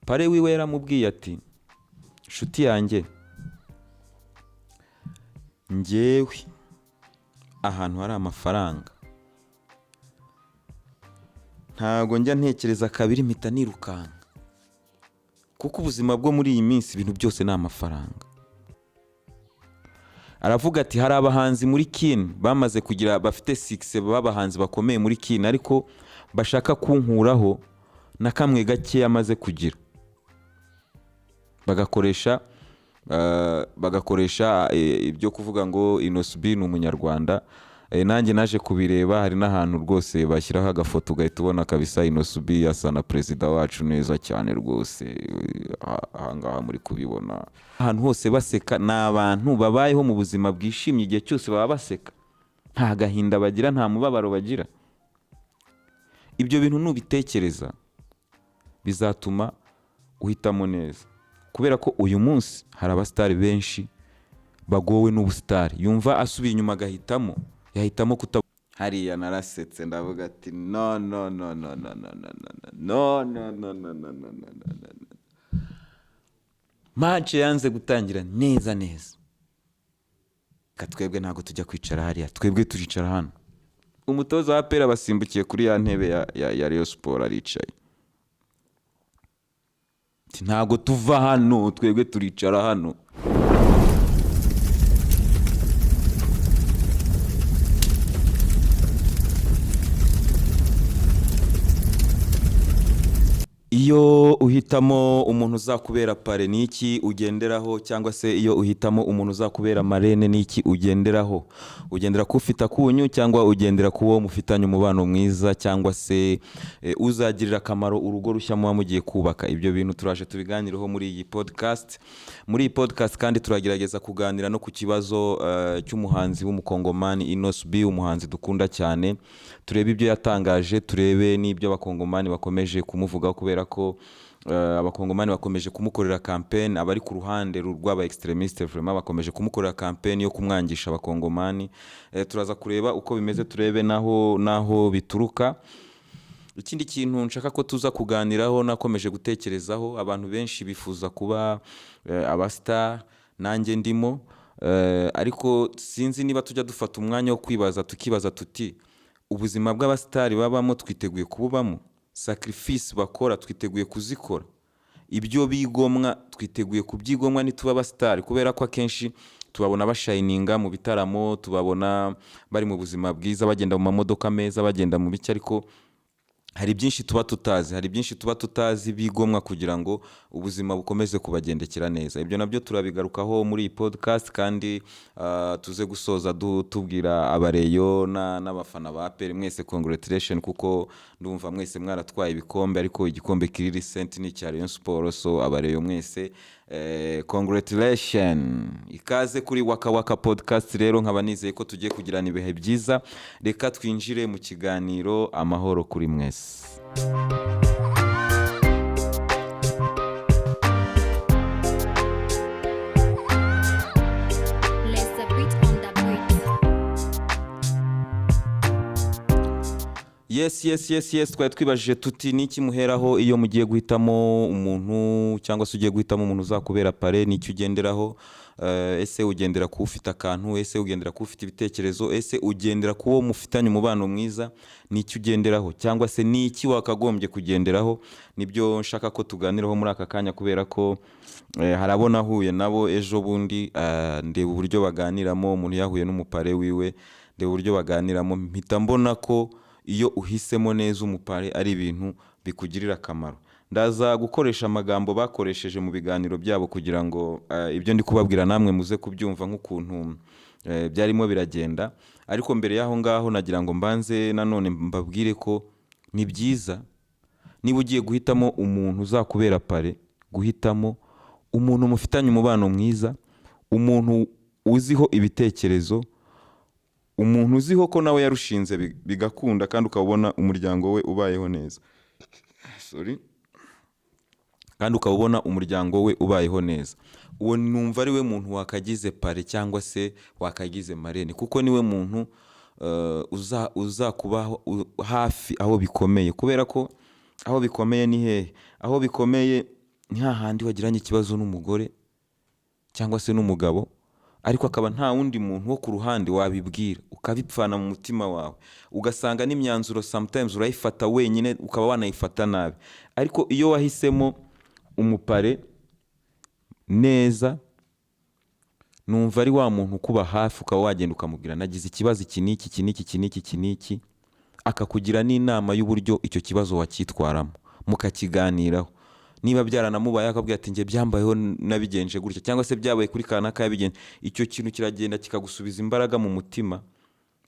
pare wiwe yaramubwiye ati nshuti yanjye njyewe ahantu hari amafaranga ntago njya ntekereza kabiri mpita nirukanka, kuko ubuzima bwo muri iyi minsi ibintu byose ni amafaranga. Aravuga ati hari abahanzi muri Kin bamaze kugira bafite 6 b'abahanzi bakomeye muri Kin, ariko bashaka kunkuraho na kamwe gake yamaze kugira, bagakoresha ibyo kuvuga ngo Innocent ni umunyarwanda. Nanjye naje kubireba, hari n'ahantu rwose bashyiraho agafoto ugahita ubona kabisa Innocent asa na perezida wacu neza cyane rwose. Ahangaha muri kubibona ahantu hose baseka, ni abantu babayeho mu buzima bwishimye, igihe cyose baba baseka, nta gahinda bagira, nta mubabaro bagira. Ibyo bintu nubitekereza bizatuma uhitamo neza, kubera ko uyu munsi hari abasitari benshi bagowe n'ubusitari, yumva asubiye inyuma yahitamo kuta. Hariya narasetse ndavuga ati no no no no no no no no no no no no no no. Match yanze gutangira neza neza, katwebwe ntago tujya kwicara hariya, twebwe turicara hano. Umutoza wa APR basimbukiye kuri ya ntebe ya Rayon Sport aricaye, ntago tuva hano, twebwe turicara hano. Iyo uhitamo umuntu uzakubera pare niki ugenderaho, cyangwa se iyo uhitamo umuntu uzakubera marene niki ugenderaho? Ugendera ku ufite akunyu, cyangwa ugendera ku wo mufitanye umubano mwiza, cyangwa se uzagirira akamaro urugo rushya muba mugiye kubaka? Ibyo bintu turaje tubiganireho muri iyi podcast. Muri iyi podcast kandi turagerageza kuganira no ku kibazo cy'umuhanzi w'umukongomani Innocent, umuhanzi dukunda cyane. Turebe ibyo yatangaje, turebe n'ibyo abakongomani bakomeje kumuvugaho, kubera ko abakongomani bakomeje kumukorera campaign. Abari ku ruhande rw'aba extremiste vraiment bakomeje kumukorera campaign yo kumwangisha abakongomani. Turaza kureba uko bimeze, turebe naho bituruka. Ikindi kintu nshaka ko tuza kuganiraho, nakomeje gutekerezaho, abantu benshi bifuza kuba abastar, nanjye ndimo, ariko sinzi niba tujya dufata umwanya wo kwibaza, tukibaza tuti ubuzima bw'abastari babamo twiteguye kububamo? Sacrifice bakora twiteguye kuzikora? Ibyo bigomwa twiteguye kubyigomwa nituba abastari? Kubera ko akenshi tubabona bashininga mu bitaramo, tubabona bari mu buzima bwiza, bagenda mu mamodoka meza, bagenda mu biki, ariko hari byinshi tuba tutazi bigomwa kugira ngo ubuzima bukomeze kubagendekera neza. Ibyo nabyo turabigarukaho muri iyi podcast, kandi tuze gusoza tubwira abareyo n'abafana ba APR mwese congratulation, kuko ndumva mwese mwaratwaye ibikombe, ariko igikombe kiri recent ni cya Rayon Sport. So abareyo mwese congratulation. Ikaze kuri Waka Waka podcast. Rero nkaba nizeye ko tugiye kugirana ibihe byiza. Reka twinjire mu kiganiro. Amahoro kuri mwese. Yes, twari twibajije tuti niki muheraho iyo mugiye guhitamo umuntu, cyangwa se ugiye guhitamo umuntu uzakubera pare, niki ugenderaho? Ese ugendera ku ufite akantu, ese ugendera ku ufite ibitekerezo, ese ugendera ku wo mufitanye umubano mwiza, niki ugenderaho? Cyangwa se niki wakagombye kugenderaho? Nibyo nshaka ko tuganiraho muri aka kanya, kubera ko harabona huye nabo ejo bundi, ndeba uburyo baganiramo. Umuntu yahuye n'umupare wiwe, ndeba uburyo baganiramo, mpita mbona ko iyo uhisemo neza umupare ari ibintu bikugirira akamaro. Ndaza gukoresha amagambo bakoresheje mu biganiro byabo kugira ngo ibyo ndi kubabwira namwe muze kubyumva nk'ukuntu byarimo biragenda. Ariko mbere yaho ngaho nagira ngo mbanze nanone mbabwire ko ni byiza niba ugiye guhitamo umuntu uzakubera pare, guhitamo umuntu mufitanye umubano mwiza, umuntu uziho ibitekerezo, umuntu uziho ko nawe yarushinze bigakunda, kandi ukabona umuryango we ubayeho neza. Kandi ukabona umuryango we ubayeho neza. Uwo numva ari we muntu wakagize pare, cyangwa se wakagize marene, kuko niwe muntu uzakubaho hafi aho bikomeye. Kubera ko aho bikomeye ni hehe? Aho bikomeye ni hahandi wagiranye ikibazo n'umugore cyangwa se n'umugabo, ariko akaba nta wundi muntu wo ku ruhande wabibwira, ukabipfana mu mutima wawe, ugasanga n'imyanzuro sometimes urayifata wenyine ukaba wanayifata nabi. Ariko iyo wahisemo umupare neza, numva ari wa muntu kuba hafi, ukaba wagenda ukamubwira nagize ikibazo iki n'iki iki n'iki iki n'iki iki n'iki, akakugira n'inama y'uburyo icyo kibazo wacyitwaramo, mukakiganiraho. Niba byaranamubaye akabwira ati njye byambayeho nabigenje gutya, cyangwa se byabaye kuri kanaka yabigenje, icyo kintu kiragenda kikagusubiza imbaraga mu mutima,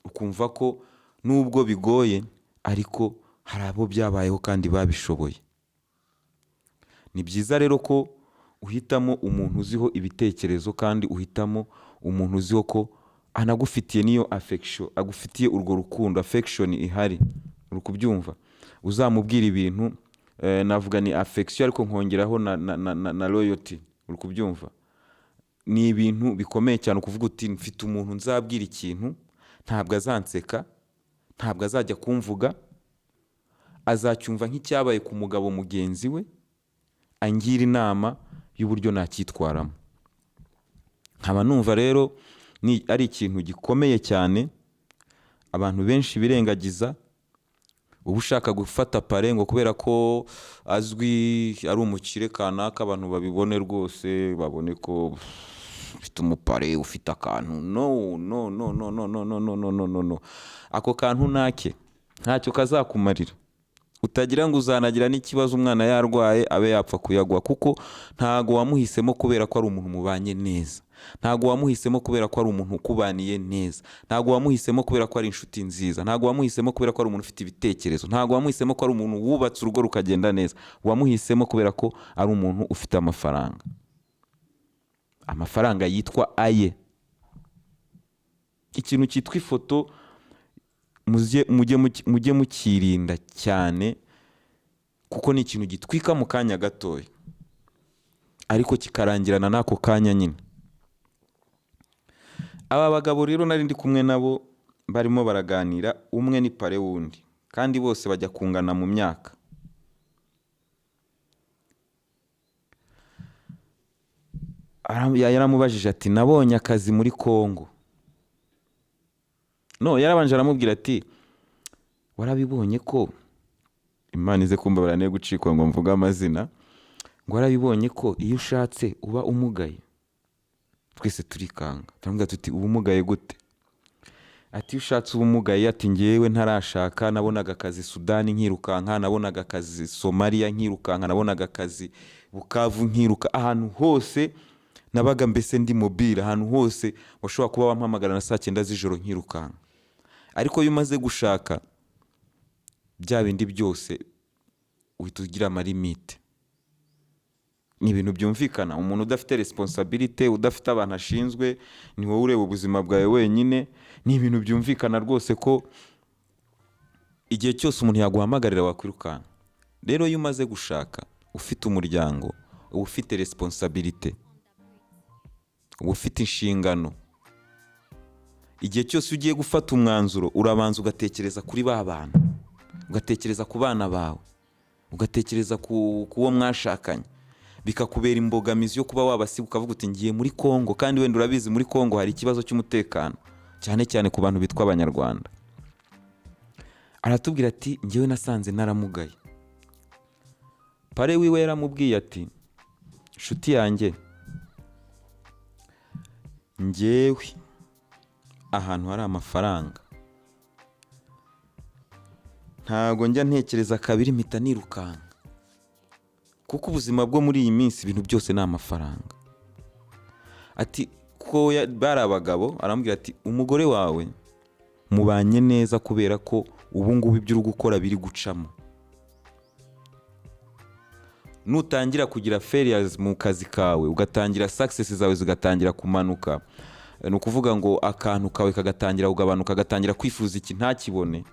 ukumva ko nubwo bigoye ariko hari abo byabayeho kandi babishoboye. Ni byiza rero ko uhitamo umuntu uziho ibitekerezo, kandi uhitamo umuntu uziho ko anagufitiye niyo affection, agufitiye urwo rukundo, affection ihari, uri kubyumva. Uzamubwira ibintu navuga ni affection ariko nkongeraho na loyalty, uri kubyumva. Ni ibintu bikomeye cyane kuvuga uti mfite umuntu nzabwira ikintu, ntabwo azanseka, ntabwo azajya kumvuga, azacyumva nk'icyabaye ku mugabo mugenzi we, angira inama y'uburyo nacyitwaramo. Nkaba numva rero ari ikintu gikomeye cyane abantu benshi birengagiza. Uba ushaka gufata pare ngo kubera ko azwi ari umukire kanaka, abantu babibone rwose, babone ko ufite umupare, ufite akantu. No, no, no, no, no, no, no, no, no, no, no, no. Ako kantu nake ntacyo kazakumarira. Utagira ngo uzanagira n'ikibazo umwana yarwaye abe yapfa kuyagwa, kuko ntago wamuhisemo kubera ko ari umuntu mubanye neza, ntago wamuhisemo kubera ko ari umuntu ukubaniye neza, ntago wamuhisemo kubera ko ari inshuti nziza, ntago wamuhisemo kubera ko ari umuntu ufite ibitekerezo, ntago wamuhisemo ko ari umuntu wubatse urugo rukagenda neza. Wamuhisemo kubera ko ari umuntu ufite amafaranga, amafaranga yitwa aye. Ikintu cyitwa ifoto mujye mukirinda cyane, kuko ni ikintu gitwika mu kanya gatoya ariko kikarangirana n'ako kanya nyine. Aba bagabo rero nari ndi kumwe nabo barimo baraganira, umwe ni pare wundi, kandi bose bajya kungana mu myaka. Yaramubajije ati nabonye akazi muri Kongo. No, yarabanje aramubwira ati warabibonye ko, Imana ize kumbabara ne gucikwa ngo mvuga amazina, ngo warabibonye ko iyo ushatse uba umugaye. Twese turikanga, turamubwira tuti uba umugaye gute? Ati iyo ushatse uba umugaye, ati ngewe ntarashaka nabonaga akazi Sudani nkirukanka, nabonaga akazi Somalia nkirukanka, nabonaga akazi Bukavu nkiruka, ahantu hose nabaga mbese ndi mobile, ahantu hose washobora kuba wampamagara na saa 9 z'ijoro nkirukanka. Ariko iyo umaze gushaka bya bindi byose uhita ugira amalimite. Ni ibintu byumvikana. Umuntu udafite responsibility, udafite abantu ashinzwe, ni wowe ureba ubuzima bwawe wenyine. Ni ibintu byumvikana rwose ko igihe cyose umuntu yaguhamagarira wakwirukanka. Rero iyo umaze gushaka, ufite umuryango, ufite responsibility, ufite inshingano, igihe cyose ugiye gufata umwanzuro urabanza ugatekereza kuri ba bantu, ugatekereza ku bana bawe, ugatekereza ku wo mwashakanye. Bikakubera imbogamizi yo kuba wabasiga ukavuga uti ngiye muri Kongo, kandi wenda urabizi muri Kongo hari ikibazo cy'umutekano, cyane cyane ku bantu bitwa abanyarwanda. Aratubwira ati ngewe nasanze naramugaye. Pare wiwe yaramubwiye ati nshuti yanjye, ngewe ahantu hari amafaranga ntago njya ntekereza kabiri mpita nirukanka, kuko ubuzima bwo muri iyi minsi ibintu byose ni amafaranga. Ati ko bari abagabo, arambwira ati umugore wawe mubanye neza kubera ko ubu ngubu ibyo uri gukora biri gucamo. Nutangira kugira failures mu kazi kawe, ugatangira success zawe zigatangira kumanuka, ni ukuvuga ngo akantu kawe kagatangira kugabanuka, agatangira kwifuza iki ntakibone,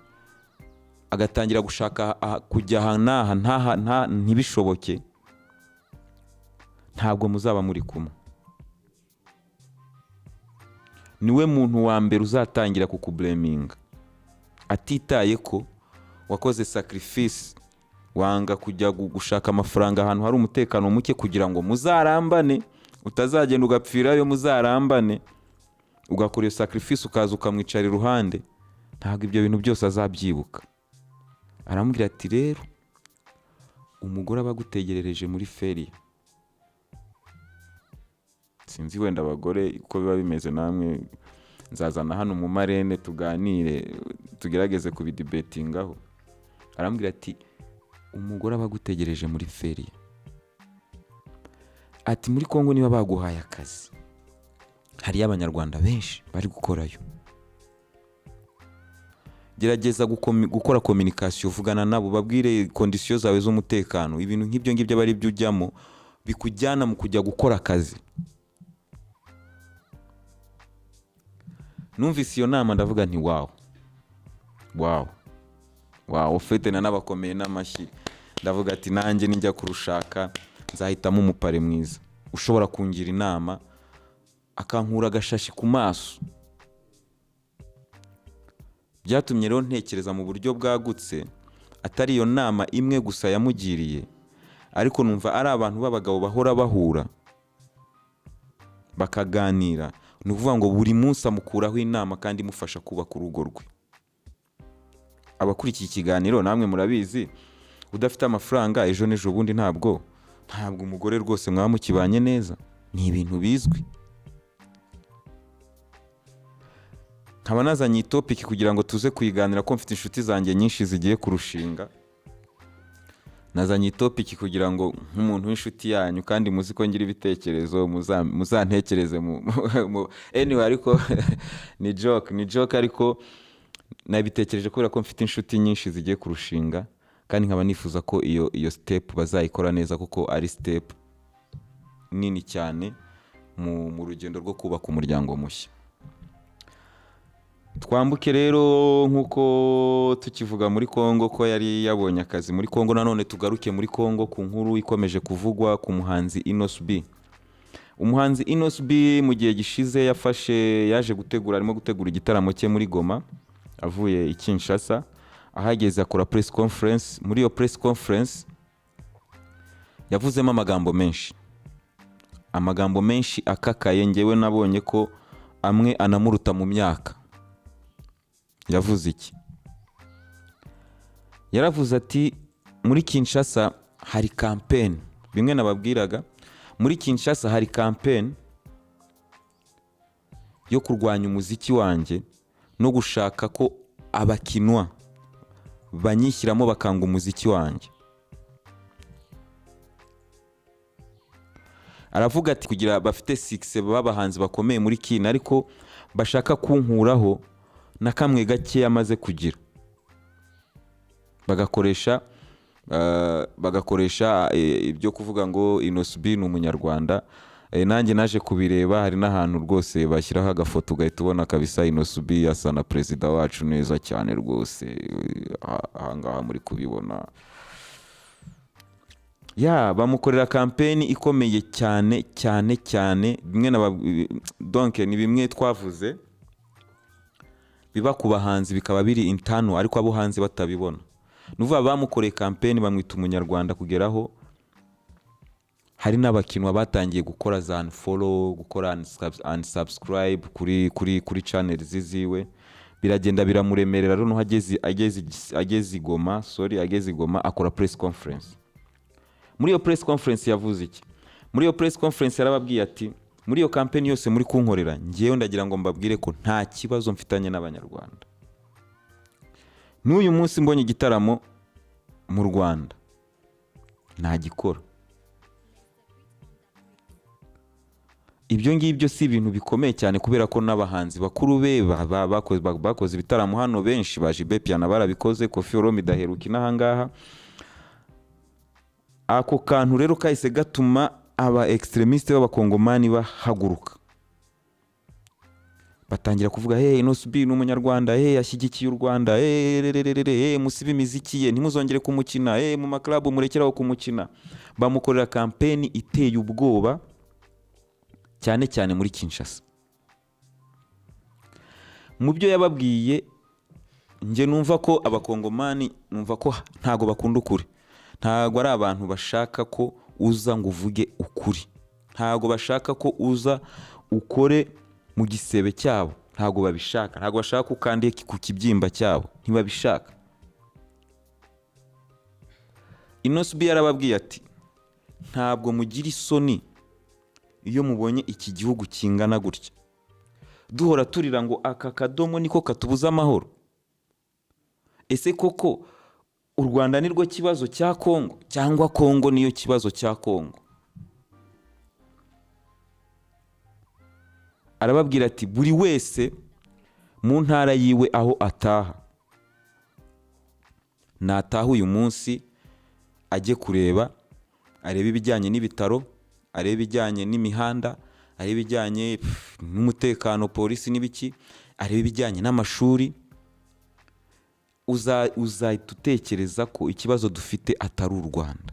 agatangira gushaka kujya ahantu ntibishoboke, ntabwo muzaba muri kumwe. Niwe muntu wa mbere uzatangira kukublaminga, atitaye ko wakoze sacrifice wanga kujya gushaka amafaranga ahantu hari umutekano muke kugira ngo muzarambane, utazagenda ugapfirayo, muzarambane, ugakora iyo sacrifice ukaza ukamwicara iruhande, ntabwo ibyo bintu byose azabyibuka. Aramubwira ati rero umugore aba agutegerereje muri feriya, sinzi wenda abagore uko biba bimeze namwe, nzazana hano mu marene tuganire tugerageze kubidibetingaho. Aramubwira ati umugore aba agutegereje muri feriya, ati muri Kongo niba baguhaye akazi, hariyo abanyarwanda benshi bari gukorayo, gerageza gukora communication, vugana nabo, babwire conditions zawe z'umutekano, ibintu nk'ibyo ngibyo bari byo ujyamo bikujyana mu kujya gukora akazi. Numvise iyo nama ndavuga nti wow, ufite n'abakomeye n'amashyi, ndavuga ati nanjye ninjya kurushaka nzahitamo umupare mwiza ushobora kungira inama akankura agashashi ku maso. Byatumye rero ntekereza mu buryo bwagutse, atari iyo nama imwe gusa yamugiriye, ariko numva ari abantu b'abagabo bahora bahura bakaganira, ni ukuvuga ngo buri munsi amukuraho inama kandi imufasha kubaka urugo rwe. Abakurikiye ikiganiro namwe murabizi, udafite amafaranga ejo n'ejo bundi ntabwo umugore rwose mwaba mukibanye neza, ni ibintu bizwi. Nkaba nazanye topic kugira ngo tuze kuyiganira ko mfite inshuti zanjye nyinshi zigiye kurushinga. Nazanye topic kugira ngo nk'umuntu w'inshuti yanyu kandi muzi ko ngira ibitekerezo muzantekereze anyway, ariko ni joke ariko nabitekereje kubera ko mfite inshuti nyinshi zigiye kurushinga, kandi nkaba nifuza ko iyo step bazayikora neza, kuko ari step nini cyane mu rugendo rwo kubaka umuryango mushya. Twambuke rero nkuko tukivuga muri Kongo ko yari yabonye akazi muri Kongo, nanone tugaruke muri Kongo ku nkuru ikomeje kuvugwa ku muhanzi Inos B. Umuhanzi Inos B mu gihe gishize yaje arimo gutegura igitaramo cye muri Goma avuye i Kinshasa, ahageze akora press conference. Muri iyo press conference yavuzemo amagambo menshi akakaye, ngewe nabonye ko amwe anamuruta mu myaka. Yavuze iki? Yaravuze ati muri Kinshasa hari campaign, bimwe nababwiraga, muri Kinshasa hari campaign yo kurwanya umuziki wanjye no gushaka ko abakinwa banyishyiramo bakanga umuziki wanjye. Aravuga ati kugira bafite 6 b'abahanzi bakomeye muri kina, ariko bashaka kunkuraho na kamwe gake yamaze kugira, bagakoresha ibyo kuvuga ngo Inos B ni umunyarwanda. Nanjye naje kubireba, hari n'ahantu rwose bashyiraho agafoto ugahita ubona kabisa Inos B asa na perezida wacu neza cyane rwose, ahangaha muri kubibona. Bamukorera campaign ikomeye cyane, donc ni bimwe twavuze biba ku bahanzi bikaba biri intano, ariko abo hanze batabibona. Nuvuga bamukoreye campaign bamwita umunyarwanda, kugeraho hari n'abakinwa batangiye gukora za unfollow, gukora unsubscribe kuri channel ziziwe. Biragenda biramuremerera rero ageze i Goma akora press conference. Muri iyo press conference yavuze iki? Muri iyo press conference yarababwiye ati muri iyo campaign yose muri kunkorera, ngiyeyo ndagira ngo mbabwire ko nta kibazo mfitanye n'abanyarwanda. N'uyu munsi mbonye igitaramo mu Rwanda ntagikora. Ibyo ngibyo si ibintu bikomeye cyane, kubera ko n'abahanzi bakuru be bakoze ibitaramo hano benshi, baje Bepiana barabikoze, Koffi Olomide daheruka inahangaha. Ako kantu rero kahise gatuma aba extremiste b'abakongomani bahaguruka, batangira kuvuga Inos B ni umunyarwanda, yashyigikiye u Rwanda, musibe imiziki ye, ntimuzongere kumukina, mu maklabu murekeraho kumukina. Bamukorera campaign iteye ubwoba cyane muri Kinshasa. Mu byo yababwiye, nge numva ko abakongomani ntago bakunda ukuri. ntabwo ari abantu bashaka ko uza ngo uvuge ukuri, ntabwo bashaka ko uza ukore mu gisebe cyabo, ntabwo babishaka, ntabwo bashaka ko ukandiye ku kibyimba cyabo, ntibabishaka. Inosbi yarababwiye ati ntabwo mugira isoni iyo mubonye iki gihugu kingana gutya, duhora turira ngo aka kadomo niko katubuza amahoro. Ese koko u Rwanda nirwo kibazo cya Kongo cyangwa Kongo niyo kibazo cya Kongo? Arababwira ati buri wese mu ntara yiwe aho ataha, nataha uyu munsi ajye kureba, arebe ibijyanye n'ibitaro, arebe ibijyanye n'imihanda, arebe ibijyanye n'umutekano, polisi n'ibiki, arebe ibijyanye n'amashuri. Uzahita utekereza ko ikibazo dufite atari u Rwanda.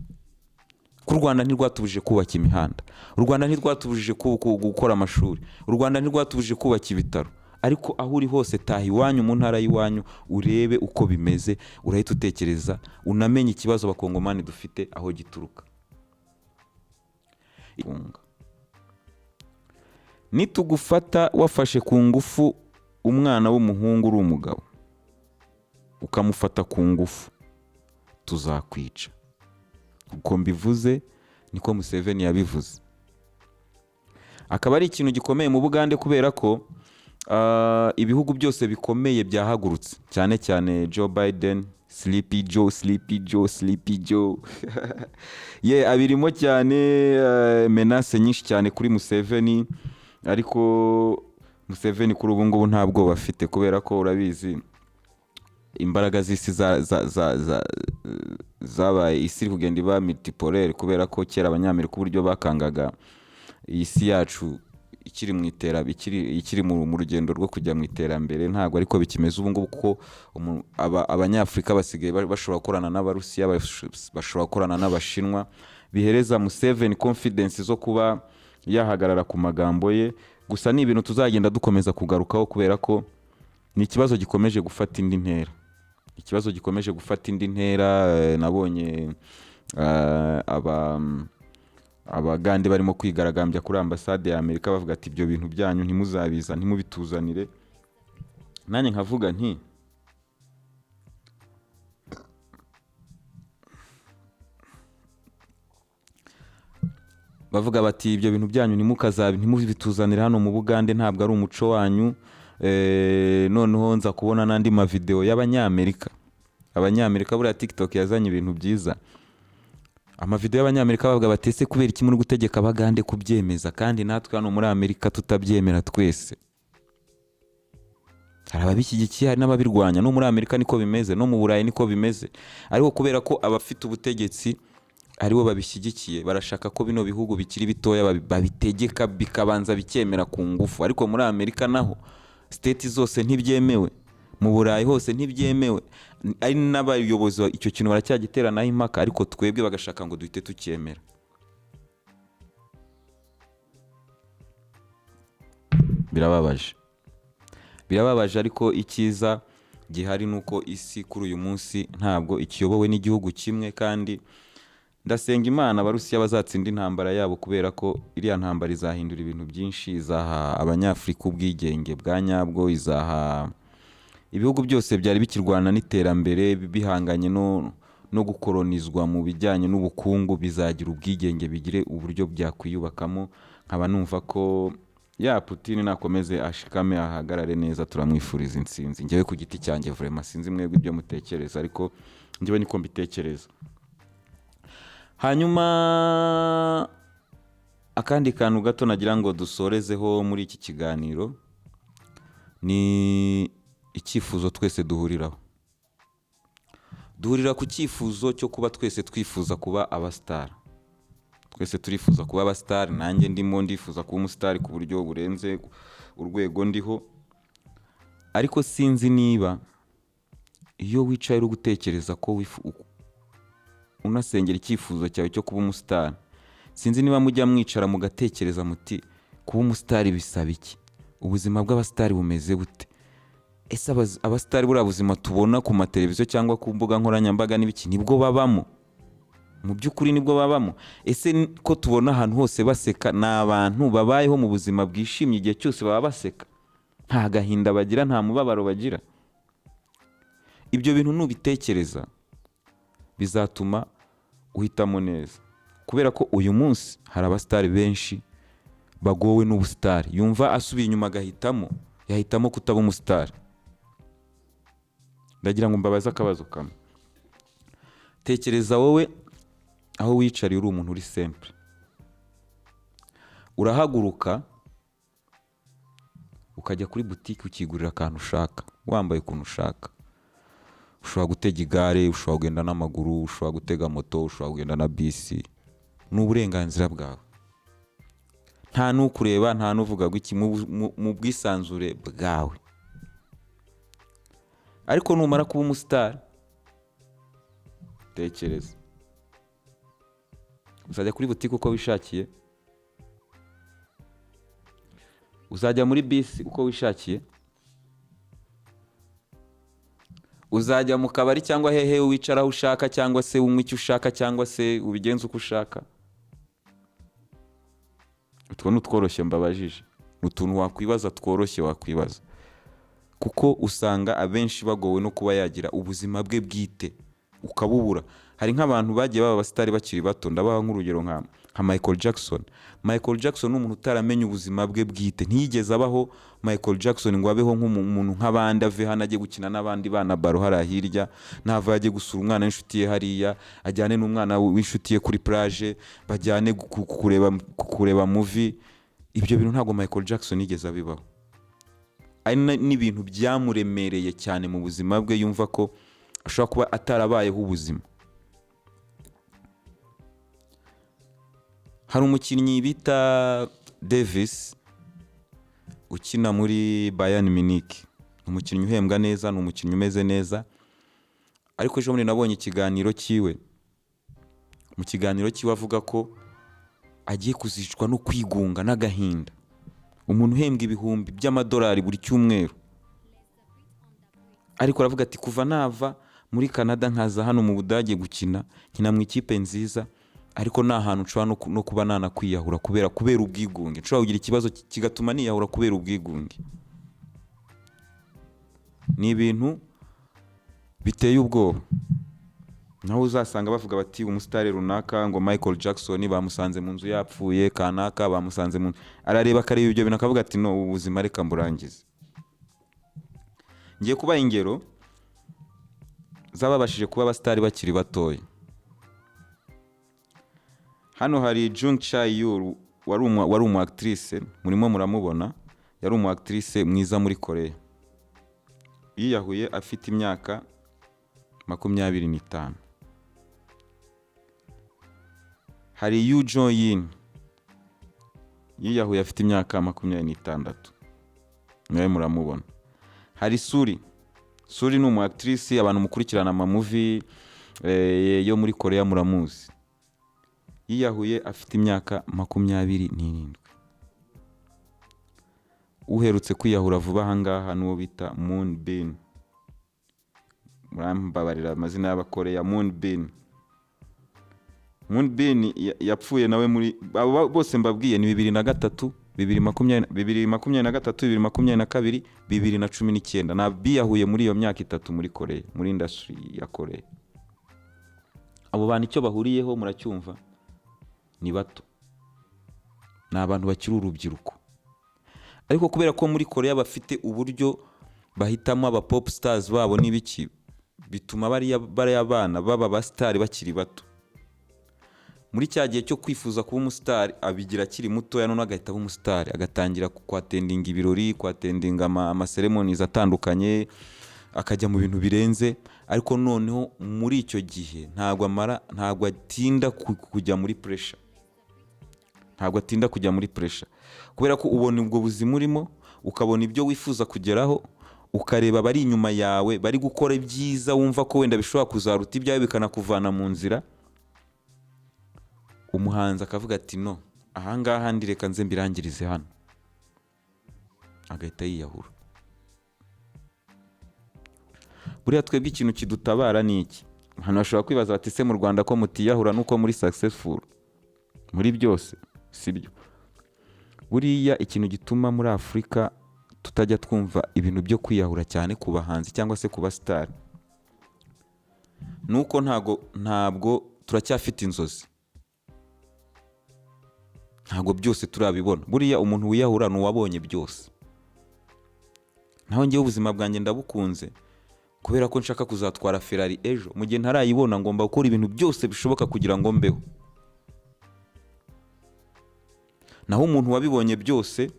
Ku Rwanda ntirwatubujije kubaka imihanda, u Rwanda ntirwatubujije gukora amashuri, u Rwanda ntirwatubujije kubaka ibitaro. Ariko aho uri hose taha iwanyu mu ntara y'iwanyu urebe uko bimeze, urahita utekereza, unamenye ikibazo abakongomani dufite aho gituruka. Nitugufata wafashe ku ngufu umwana w'umuhungu uri umugabo, ukamufata ku ngufu, tuzakwica. Uko mbivuze niko Museveni yabivuze. Akaba ari ikintu gikomeye mu Bugande kubera ko ibihugu byose bikomeye byahagurutse, cyane cyane Joe Biden, Sleepy Joe ye abirimo cyane, menace nyinshi cyane kuri Museveni. Ariko Museveni kuri ubu ngubu nta bwoba afite kubera ko urabizi imbaraga z'isi zabaye isi kugenda iba multipolaire, kubera ko kera abanyamerika uburyo bakangaga isi yacu ikiri mu iterambere, ikiri mu rugendo rwo kujya mu iterambere, ntabwo ariko bikimeze ubu ngubu, kuko abanyafurika basigaye bashobora gukorana n'Abarusiya, bashobora gukorana n'Abashinwa, bihereza Museveni confidence zo kuba yahagarara ku magambo ye. Gusa ni ibintu tuzagenda dukomeza kugarukaho kubera ko ni ikibazo gikomeje gufata indi ntera, ikibazo gikomeje gufata indi ntera. Nabonye Abagande barimo kwigaragambya kuri ambasade ya Amerika bavuga ati ibyo bintu byanyu ntimuzabiza, ntimubituzanire. Nanjye nkavuga nti bavuga bati ibyo bintu byanyu ntimubituzanire hano mu Bugande, ntabwo ari umuco wanyu. Noneho nza kubona n'andi mavideo y'Abanyamerika. Abanyamerika buriya TikTok yazanye ibintu byiza. Amavideo y'Abanyamerika bavuga batese kubera iki muri gutegeka Abagande kubyemeza kandi natwe hano muri Amerika tutabyemera twese. Hari ababishyigikiye, hari n'ababirwanya. No muri Amerika niko bimeze, no mu Burayi niko bimeze. Ariko kubera ko abafite ubutegetsi aribo babishyigikiye, barashaka ko bino bihugu bikiri bitoya babitegeka bikabanza bikemera ku ngufu. Ariko muri Amerika naho state zose ntibyemewe, mu Burayi hose ntibyemewe, ari n'abayobozi icyo kintu baracyagiteranaho impaka, ariko twebwe bagashaka ngo duhite tucyemera. Birababaje, ariko icyiza gihari nuko isi kuri uyu munsi ntabwo ikiyobowe n'igihugu kimwe, kandi ndasenga Imana Abarusiya bazatsinda intambara yabo, kubera ko iriya ntambara izahindura ibintu byinshi, izaha Abanyafurika ubwigenge bwa nyabwo, izaha ibihugu byose byari bikirwana n'iterambere bihanganye no gukolonizwa mu bijyanye n'ubukungu, bizagira ubwigenge, bigire uburyo byakwiyubakamo. Nkaba numva ko Putin nakomeze ashikame ahagarare neza, turamwifuriza intsinzi. Njyewe ku giti cyanjye vraiment sinzi mwebwe ibyo mutekereza, ariko njyewe niko mbitekereza. Hanyuma akandi kantu gato nagira ngo dusorezeho muri iki kiganiro ni icyifuzo twese duhurira ku cyifuzo cyo kuba twese twifuza kuba abastar. Twese turifuza kuba abastar, nanjye ndimo ndifuza kuba umustar ku buryo burenze urwego ndiho. Ariko sinzi niba iyo wicaye uri gutekereza ko unasengera icyifuzo cyawe cyo kuba umustar, sinzi niba mujya mwicara mugatekereza muti kuba umustar bisaba iki, ubuzima bw'abastar bumeze bute, ese abastar buriya buzima tubona ku mateleviziyo cyangwa ku mbuga nkoranyambaga n'ibiki nibwo babamo? mu by'ukuri nibwo babamo. Ese ko tubona ahantu hose baseka, ni abantu babayeho mu buzima bwishimye igihe cyose baba baseka, nta gahinda bagira, nta mubabaro bagira? Ibyo bintu nubitekereza bizatuma uhitamo neza, kubera ko uyu munsi hari abasitari benshi bagowe n'ubusitari, yumva asubiye inyuma yahitamo kutaba umusitari. Ndagira ngo mbabaze akabazo kamwe. Tekereza wowe aho wicariye uri umuntu uri simple, urahaguruka ukajya kuri butike ukigurira akantu ushaka, wambaye ukuntu ushaka. Ushobora gutega igare, ushobora kugenda n'amaguru, ushobora gutega moto, ushobora kugenda na bisi. Ni uburenganzira bwawe, nta n'ukureba, nta n'uvuga ngo iki, mu bwisanzure bwawe. Ariko numara kuba umusitari, tekereza, uzajya kuri butike uko wishakiye, uzajya muri bisi uko wishakiye, uzajya mu kabari cyangwa hehe wicara aho ushaka, cyangwa se unywa icyo ushaka, cyangwa se ubigenza uko ushaka. Utwo ni utworoshye mbabajije, ni utuntu wakwibaza, tworoshye wakwibaza, kuko usanga abenshi bagowe no kuba yagira ubuzima bwe bwite ukabubura. Hari nk'abantu bagiye baba abasitari bakiri bato, ndabaha nk'urugero nka Michael Jackson. Michael Jackson ni umuntu utaramenya ubuzima bwe bwite, ntiyigeze abaho Michael Jackson ngo abeho nk'umuntu nk'abandi, ave hano ajye gukina n'abandi bana baro hariya hirya, ntava ajye gusura umwana w'inshuti ye hariya, ajyane n'umwana w'inshuti ye kuri plage, bajyane kureba movie. Ibyo bintu ntabwo Michael Jackson yigeze abibaho. Ari n'ibintu byamuremereye cyane mu buzima bwe, yumva ko ashobora kuba atarabayeho ubuzima. Hari umukinnyi bita Davis ukina muri Bayern Munich, umukinnyi uhembwa neza, ni umukinnyi umeze neza. Ariko ejo bundi nabonye ikiganiro cyiwe, mu kiganiro cyiwe avuga ko agiye kuzicwa no kwigunga n'agahinda. Umuntu uhembwa ibihumbi by'amadolari buri cyumweru, ariko aravuga ati kuva nava muri Canada nkaza hano mu Budage gukina, nkina mu ikipe nziza, ariko nta hantu nshobora no kuba nanakwiyahura kubera ubwigunge. Nshobora kugira ikibazo kigatuma niyahura kubera ubwigunge. Ni ibintu biteye ubwoba. Naho uzasanga bavuga bati umusitari runaka ngo Michael Jackson bamusanze mu nzu yapfuye, kanaka bamusanze mu, arareba akareba ibyo bintu akavuga ati no, ubuzima reka mburangize. Ngiye kuba ingero zababashije kuba abasitari bakiri batoya. Hano hari Jung Chae-yoon, wari umu actrice, murimo muramubona, yari umu actrice mwiza muri Korea. Yiyahuye afite imyaka 25. Hari Yoo Jo-in, yiyahuye afite imyaka 26, nawe muramubona. Hari Suri ni umu actrice abantu mukurikirana ama movie yo muri Korea muramuzi. Yiyahuye afite imyaka 27. Uherutse kwiyahura vuba ahangaha n'uwo bita Moon Bin. Murambabarira amazina y'abakoreya. Moon Bin yapfuye nawe muri bose mbabwiye ni 2023, 2023, 2022, 2019. Na biyahuye muri iyo myaka 3 muri Korea, muri industry ya Korea. Abo bantu icyo bahuriyeho muracyumva, ni bato, ni abantu bakiri urubyiruko. Ariko kubera ko muri Korea bafite uburyo bahitamo aba pop stars babo n'ibiki, bituma bari abana baba abasitari bakiri bato. Muri cya gihe cyo kwifuza kuba umusitari abigira akiri muto, none agahita aba umusitari, agatangira kwatendinga ibirori, kwatendinga ama ceremonies atandukanye, akajya mu bintu birenze. Ariko noneho muri icyo gihe ntabwo atinda kujya muri pressure, kubera ko ubona ubwo buzima urimo, ukabona ibyo wifuza kugeraho, ukareba bari inyuma yawe bari gukora ibyiza, wumva ko wenda bishobora kuzaruta ibyawe bikanakuvana mu nzira. Umuhanzi akavuga ati no, ahangaha ndireka nze mbirangirize hano, agahita yiyahura. Buriya twebwe ikintu kidutabara ni iki? hano bashobora kwibaza bati se mu Rwanda ko mutiyahura nuko muri successful muri byose, sibyo? Buriya ikintu gituma muri Afurika tutajya twumva ibintu byo kwiyahura cyane ku bahanzi cyangwa se ku basitari, nuko ntabwo turacyafite inzozi, ntabwo byose turabibona. Buriya umuntu wiyahura n'uwabonye byose. Naho njyewe ubuzima bwanjye ndabukunze kubera ko nshaka kuzatwara Ferrari ejo, mu gihe ntarayibona ngomba gukora ibintu byose bishoboka kugira ngo mbeho. Naho umuntu wabibonye byose,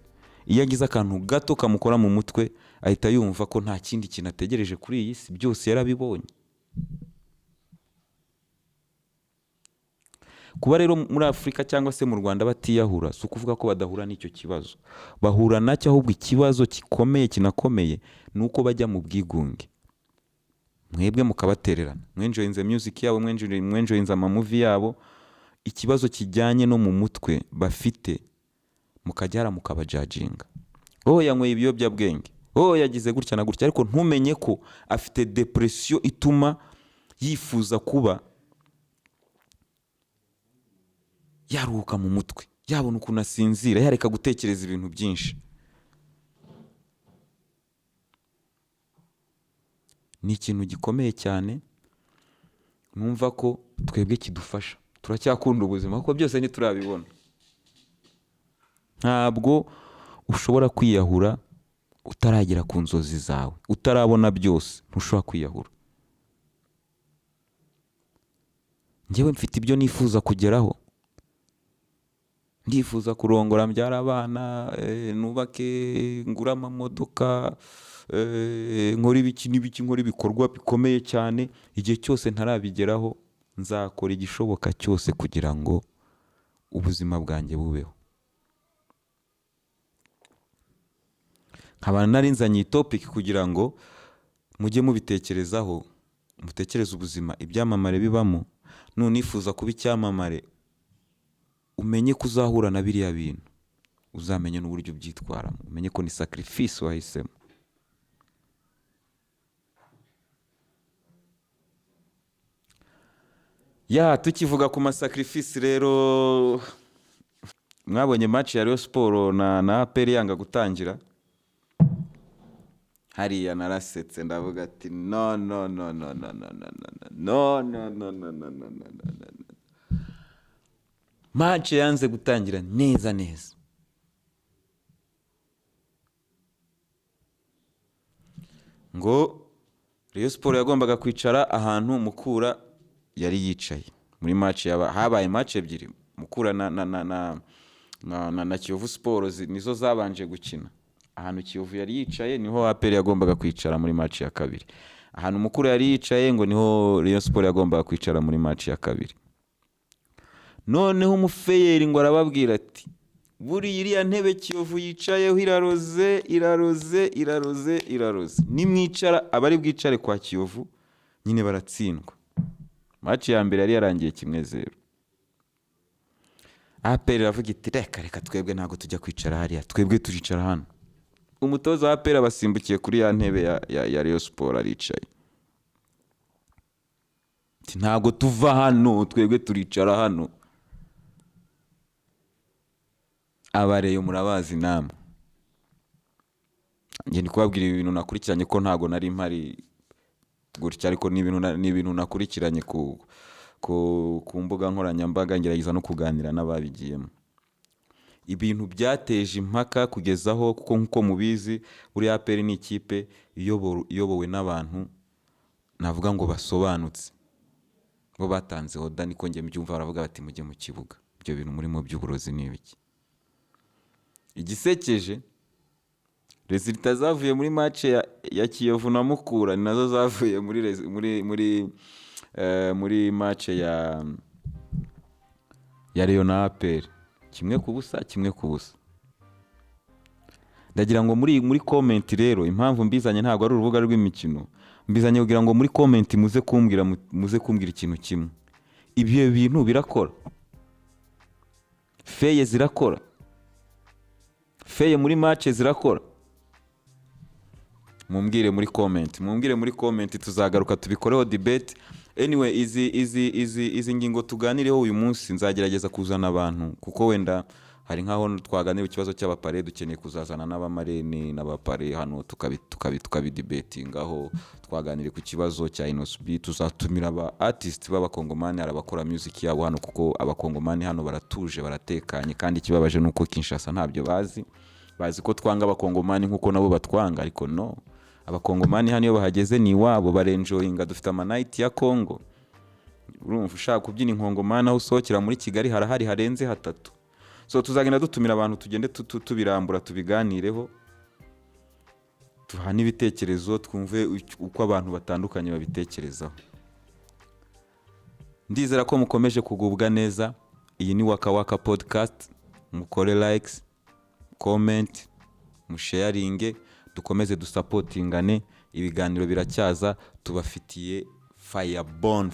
iyo agize akantu gato kamukora mu mutwe ahita yumva ko nta kindi kintu ategereje kuri iyi si, byose yarabibonye. Kuba rero muri Afurika cyangwa se mu Rwanda batiyahura si ukuvuga ko badahura n'icyo kibazo, bahura nacyo, ahubwo ikibazo gikomeye kinakomeye ni uko bajya mu bwigunge. Mwebwe mukabatererana, mwenjoyinze music yabo, mwenjoyinze amamuvi yabo, ikibazo kijyanye no mu mutwe bafite mukajyara mukabajajinga. Yanyweye ibiyobyabwenge, yagize gutya na gutya, ariko ntumenye ko afite depression ituma yifuza kuba yaruhuka mu mutwe, yabona ukuntu asinzira, yareka gutekereza ibintu byinshi. Ni ikintu gikomeye cyane, numva ko twebwe kidufasha. Turacyakunda ubuzima kuko byose ntiturabibona. Ntabwo ushobora kwiyahura utaragera ku nzozi zawe, utarabona byose ntushobora kwiyahura. Njyewe mfite ibyo nifuza kugeraho, ndifuza kurongora, mbyara abana, nubake, ngura amamodoka, nkora ibiki n'ibiki, nkora ibikorwa bikomeye cyane. Igihe cyose ntarabigeraho nzakora igishoboka cyose kugira ngo ubuzima bwanjye bubeho. Nkaba narinzanye iyi topic kugira ngo mujye mubitekerezaho, mutekereze ubuzima ibyamamare bibamo. Nunifuza kuba icyamamare, umenye ko uzahura na biriya bintu, uzamenye n'uburyo byitwaramo, umenye ko ni sacrifice wahisemo. Tukivuga ku masacrifice rero, mwabonye match ya Rayon Sport na APR yanga gutangira. Hariya narasetse ndavuga ati no. Match yanze gutangira neza. Ngo Rayon Sport yagombaga kwicara ahantu Mukura yari yicaye. Muri match habaye match ebyiri, Mukura na Kiyovu Sport nizo zabanje gukina. Ahantu Kiyovu yari yicaye niho APR yagombaga kwicara muri match ya kabiri. Ahantu Mukura yari yicaye ngo niho Rayon Sport yagombaga kwicara muri match ya kabiri. Noneho umufeyeri ngo arababwira ati buri iriya ntebe Kiyovu yicayeho iraroze. Nimwicara abari bwicare kwa Kiyovu nyine baratsindwa. Match ya mbere yari yarangiye 1-0. APR iravuga iti reka twebwe ntago tujya kwicara hariya, twebwe turicara hano. Umutoza wa APR abasimbukiye kuri ya ntebe ya Rayon Sport aricaye. Ntago tuva hano, twebwe turicara hano. Abareyo murabazi namwe. Ngiye kubabwira ibintu nakurikiranye ko ntago nari mpari gutya, ariko ni ibintu nakurikiranye ku mbuga nkoranyambaga, ngerageza no kuganira n'ababigiyemo. Ibintu byateje impaka kugezaho, kuko nkuko mubizi buri APR ni ikipe iyobowe n'abantu navuga ngo basobanutse, bo batanze oda, niko ngiye mbyumva. Baravuga bati mujye mu kibuga, ibyo bintu muri mu by'uburozi ni ibiki. Igisekeje, resultat zavuye muri match ya Kiyovu na Mukura ni nazo zavuye muri match ya Rayon na APR. 1-0. Ndagira ngo muri comment rero, impamvu mbizanye ntabwo ari urubuga rw'imikino, mbizanye kugira ngo muri comment muze kumbwira ikintu kimwe. Ibyo bintu birakora, feye zirakora, feye muri match zirakora. Mumbwire muri comment, tuzagaruka tubikoreho debate. anyway izi ngingo tuganireho uyu munsi nzagerageza kuzana abantu kuko wenda hari nkaho twaganira ikibazo cy'abapare dukeneye kuzazana n'abamarene n'abapare hano tukabidebatingaho twaganire ku kibazo cya Inosbi tuzatumira aba artist b'abakongomani arabakora music yabo hano kuko abakongomani hano baratuje baratekanye kandi kibabaje nuko Kinshasa ntabyo bazi ko twanga abakongomani nkuko nabo batwanga ariko no abakongomani hano iyo bahageze ni wabo barenjoyinga dufite ama night ya Kongo urumva ushaka kubyina inkongomani aho usohokera muri Kigali harahari harenze hatatu so tuzagenda dutumira abantu tugende tubirambura tubiganireho tuhana ibitekerezo twumve uko abantu batandukanye babitekerezaho ndizera ko mukomeje kugubwa neza iyi ni Waka Waka podcast mukore likes comment musharinge dukomeze dusupportingane ibiganiro biracyaza tubafitiye firebone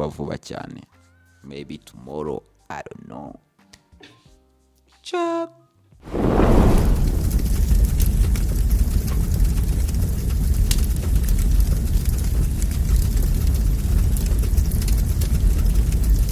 vuba cyane maybe tomorrow I don't know. Check.